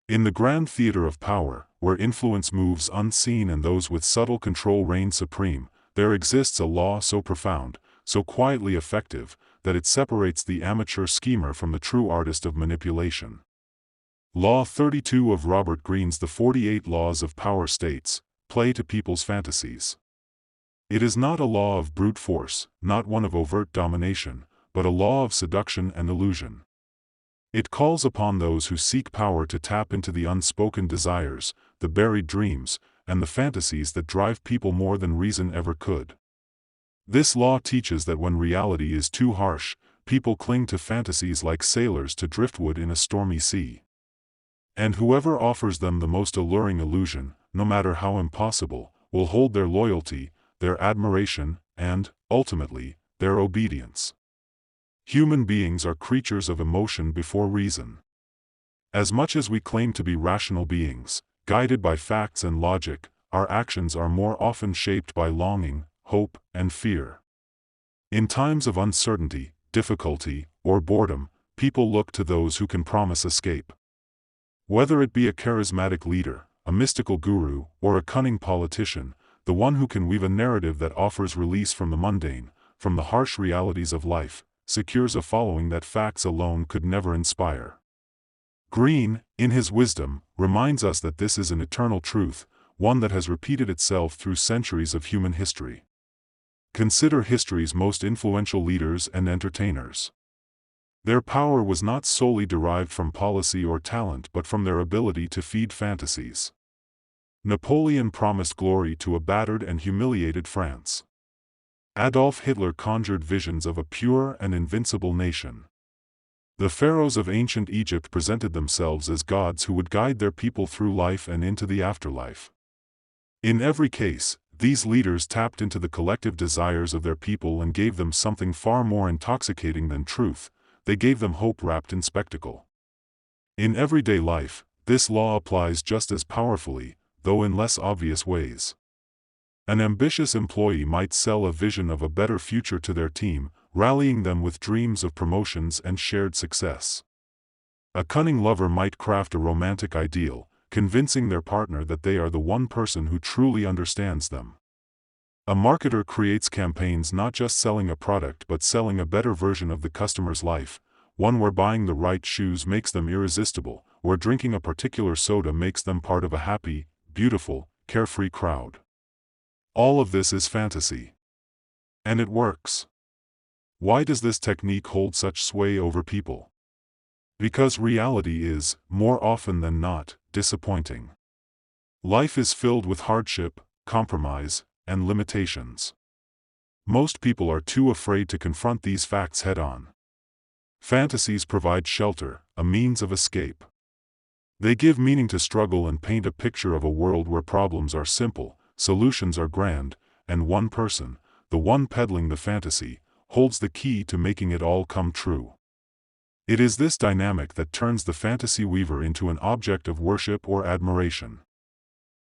In the grand theater of power, where influence moves unseen and those with subtle control reign supreme, there exists a law so profound, so quietly effective, that it separates the amateur schemer from the true artist of manipulation. Law 32 of Robert Greene's The 48 Laws of Power states, "Play to people's fantasies." It is not a law of brute force, not one of overt domination, but a law of seduction and illusion. It calls upon those who seek power to tap into the unspoken desires, the buried dreams, and the fantasies that drive people more than reason ever could. This law teaches that when reality is too harsh, people cling to fantasies like sailors to driftwood in a stormy sea. And whoever offers them the most alluring illusion, no matter how impossible, will hold their loyalty, their admiration, and, ultimately, their obedience. Human beings are creatures of emotion before reason. As much as we claim to be rational beings, guided by facts and logic, our actions are more often shaped by longing, hope, and fear. In times of uncertainty, difficulty, or boredom, people look to those who can promise escape. Whether it be a charismatic leader, a mystical guru, or a cunning politician, the one who can weave a narrative that offers release from the mundane, from the harsh realities of life, secures a following that facts alone could never inspire. Greene, in his wisdom, reminds us that this is an eternal truth, one that has repeated itself through centuries of human history. Consider history's most influential leaders and entertainers. Their power was not solely derived from policy or talent but from their ability to feed fantasies. Napoleon promised glory to a battered and humiliated France. Adolf Hitler conjured visions of a pure and invincible nation. The pharaohs of ancient Egypt presented themselves as gods who would guide their people through life and into the afterlife. In every case, these leaders tapped into the collective desires of their people and gave them something far more intoxicating than truth. They gave them hope wrapped in spectacle. In everyday life, this law applies just as powerfully, though in less obvious ways. An ambitious employee might sell a vision of a better future to their team, rallying them with dreams of promotions and shared success. A cunning lover might craft a romantic ideal, convincing their partner that they are the one person who truly understands them. A marketer creates campaigns not just selling a product but selling a better version of the customer's life, one where buying the right shoes makes them irresistible, where drinking a particular soda makes them part of a happy, beautiful, carefree crowd. All of this is fantasy. And it works. Why does this technique hold such sway over people? Because reality is, more often than not, disappointing. Life is filled with hardship, compromise, and limitations. Most people are too afraid to confront these facts head-on. Fantasies provide shelter, a means of escape. They give meaning to struggle and paint a picture of a world where problems are simple, solutions are grand, and one person, the one peddling the fantasy, holds the key to making it all come true. It is this dynamic that turns the fantasy weaver into an object of worship or admiration.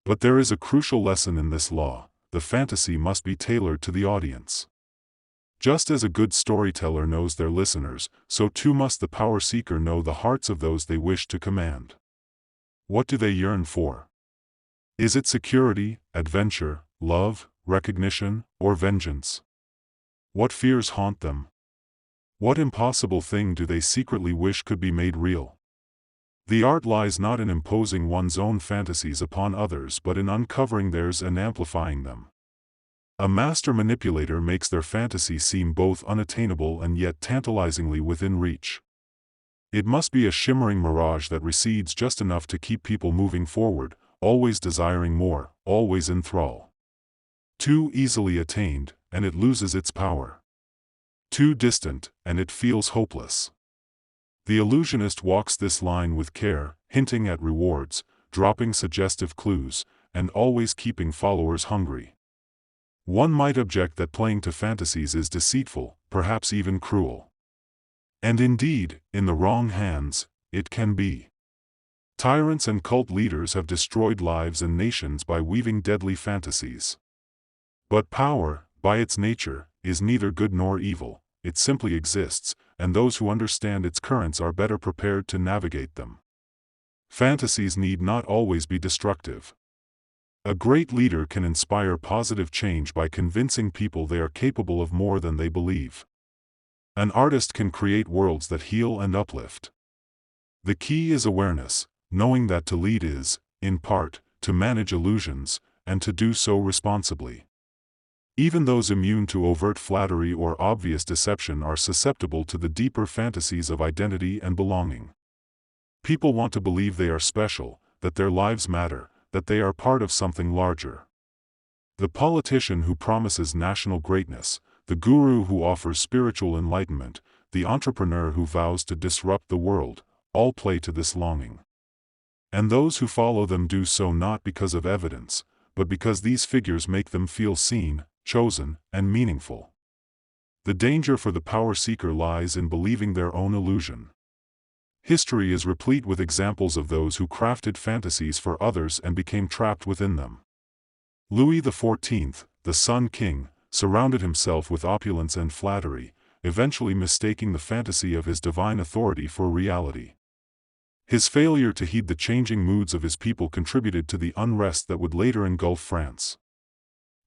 But there is a crucial lesson in this law: the fantasy must be tailored to the audience. Just as a good storyteller knows their listeners, so too must the power seeker know the hearts of those they wish to command. What do they yearn for? Is it security, adventure, love, recognition, or vengeance? What fears haunt them? What impossible thing do they secretly wish could be made real? The art lies not in imposing one's own fantasies upon others but in uncovering theirs and amplifying them. A master manipulator makes their fantasy seem both unattainable and yet tantalizingly within reach. It must be a shimmering mirage that recedes just enough to keep people moving forward, always desiring more, always in thrall. Too easily attained, and it loses its power. Too distant, and it feels hopeless. The illusionist walks this line with care, hinting at rewards, dropping suggestive clues, and always keeping followers hungry. One might object that playing to fantasies is deceitful, perhaps even cruel. And indeed, in the wrong hands, it can be. Tyrants and cult leaders have destroyed lives and nations by weaving deadly fantasies. But power, by its nature, is neither good nor evil. It simply exists, and those who understand its currents are better prepared to navigate them. Fantasies need not always be destructive. A great leader can inspire positive change by convincing people they are capable of more than they believe. An artist can create worlds that heal and uplift. The key is awareness, knowing that to lead is, in part, to manage illusions, and to do so responsibly. Even those immune to overt flattery or obvious deception are susceptible to the deeper fantasies of identity and belonging. People want to believe they are special, that their lives matter, that they are part of something larger. The politician who promises national greatness, the guru who offers spiritual enlightenment, the entrepreneur who vows to disrupt the world, all play to this longing. And those who follow them do so not because of evidence, but because these figures make them feel seen, chosen, and meaningful. The danger for the power seeker lies in believing their own illusion. History is replete with examples of those who crafted fantasies for others and became trapped within them. Louis XIV, the Sun King, surrounded himself with opulence and flattery, eventually mistaking the fantasy of his divine authority for reality. His failure to heed the changing moods of his people contributed to the unrest that would later engulf France.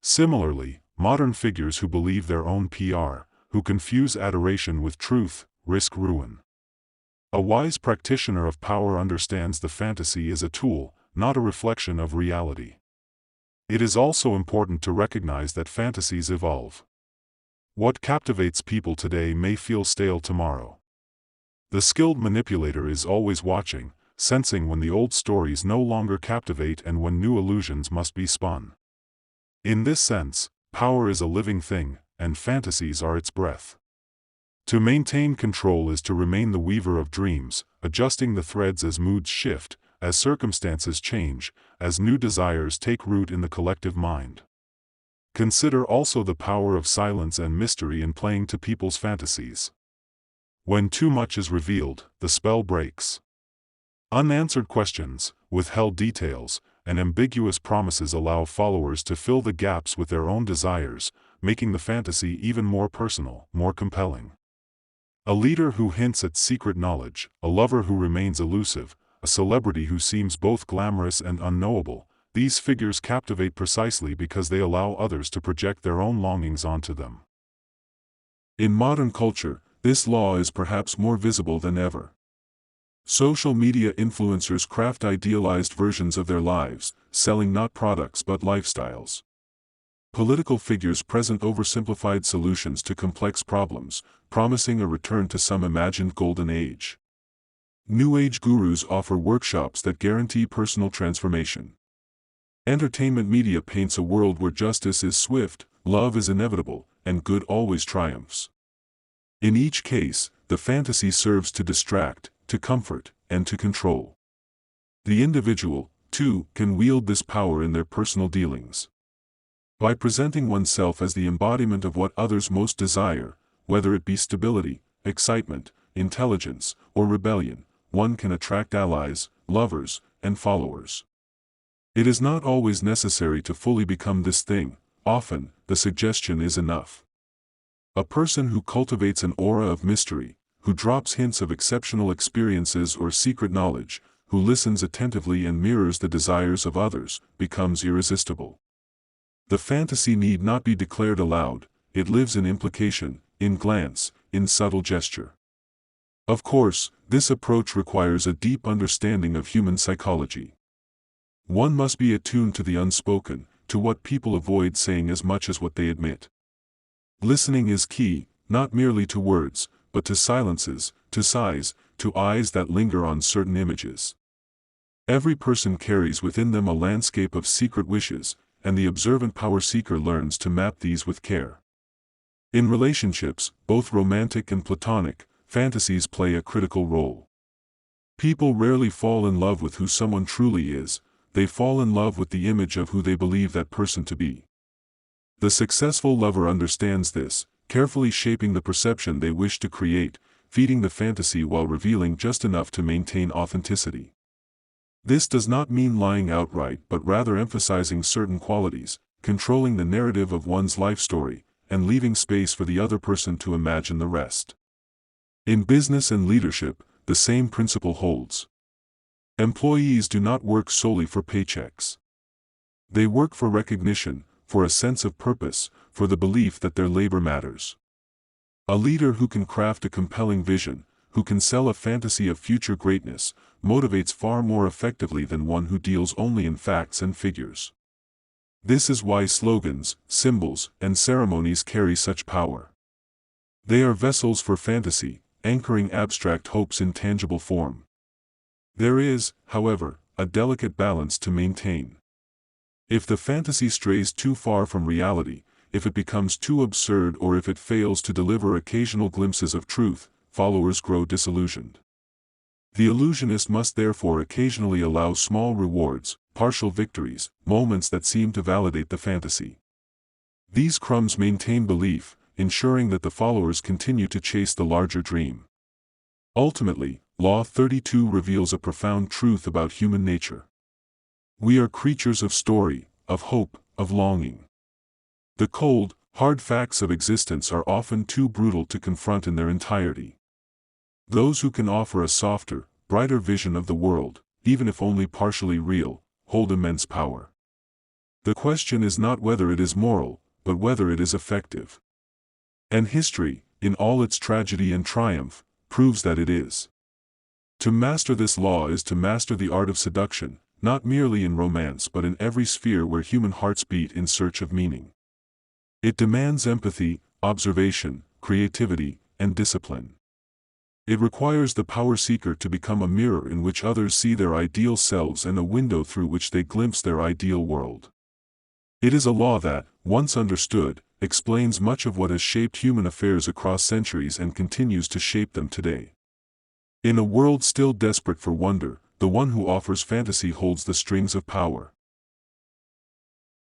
Similarly, modern figures who believe their own PR, who confuse adoration with truth, risk ruin. A wise practitioner of power understands the fantasy is a tool, not a reflection of reality. It is also important to recognize that fantasies evolve. What captivates people today may feel stale tomorrow. The skilled manipulator is always watching, sensing when the old stories no longer captivate and when new illusions must be spun. In this sense, power is a living thing, and fantasies are its breath. To maintain control is to remain the weaver of dreams, adjusting the threads as moods shift, as circumstances change, as new desires take root in the collective mind. Consider also the power of silence and mystery in playing to people's fantasies. When too much is revealed, the spell breaks. Unanswered questions, withheld details, and ambiguous promises allow followers to fill the gaps with their own desires, making the fantasy even more personal, more compelling. A leader who hints at secret knowledge, a lover who remains elusive, a celebrity who seems both glamorous and unknowable, these figures captivate precisely because they allow others to project their own longings onto them. In modern culture, this law is perhaps more visible than ever. Social media influencers craft idealized versions of their lives, selling not products but lifestyles. Political figures present oversimplified solutions to complex problems, promising a return to some imagined golden age. New Age gurus offer workshops that guarantee personal transformation. Entertainment media paints a world where justice is swift, love is inevitable, and good always triumphs. In each case, the fantasy serves to distract, to comfort, and to control. The individual, too, can wield this power in their personal dealings. By presenting oneself as the embodiment of what others most desire, whether it be stability, excitement, intelligence, or rebellion, one can attract allies, lovers, and followers. It is not always necessary to fully become this thing, often, the suggestion is enough. A person who cultivates an aura of mystery, who drops hints of exceptional experiences or secret knowledge, who listens attentively and mirrors the desires of others, becomes irresistible. The fantasy need not be declared aloud, it lives in implication, in glance, in subtle gesture. Of course, this approach requires a deep understanding of human psychology. One must be attuned to the unspoken, to what people avoid saying as much as what they admit. Listening is key, not merely to words, but to silences, to sighs, to eyes that linger on certain images. Every person carries within them a landscape of secret wishes, and the observant power seeker learns to map these with care. In relationships, both romantic and platonic, fantasies play a critical role. People rarely fall in love with who someone truly is, they fall in love with the image of who they believe that person to be. The successful lover understands this, carefully shaping the perception they wish to create, feeding the fantasy while revealing just enough to maintain authenticity. This does not mean lying outright but rather emphasizing certain qualities, controlling the narrative of one's life story, and leaving space for the other person to imagine the rest. In business and leadership, the same principle holds. Employees do not work solely for paychecks. They work for recognition, for a sense of purpose, for the belief that their labor matters. A leader who can craft a compelling vision, who can sell a fantasy of future greatness, motivates far more effectively than one who deals only in facts and figures. This is why slogans, symbols, and ceremonies carry such power. They are vessels for fantasy, anchoring abstract hopes in tangible form. There is, however, a delicate balance to maintain. If the fantasy strays too far from reality, if it becomes too absurd, or if it fails to deliver occasional glimpses of truth, followers grow disillusioned. The illusionist must therefore occasionally allow small rewards, partial victories, moments that seem to validate the fantasy. These crumbs maintain belief, ensuring that the followers continue to chase the larger dream. Ultimately, Law 32 reveals a profound truth about human nature. We are creatures of story, of hope, of longing. The cold, hard facts of existence are often too brutal to confront in their entirety. Those who can offer a softer, brighter vision of the world, even if only partially real, hold immense power. The question is not whether it is moral, but whether it is effective. And history, in all its tragedy and triumph, proves that it is. To master this law is to master the art of seduction, not merely in romance but in every sphere where human hearts beat in search of meaning. It demands empathy, observation, creativity, and discipline. It requires the power seeker to become a mirror in which others see their ideal selves and a window through which they glimpse their ideal world. It is a law that, once understood, explains much of what has shaped human affairs across centuries and continues to shape them today. In a world still desperate for wonder, the one who offers fantasy holds the strings of power.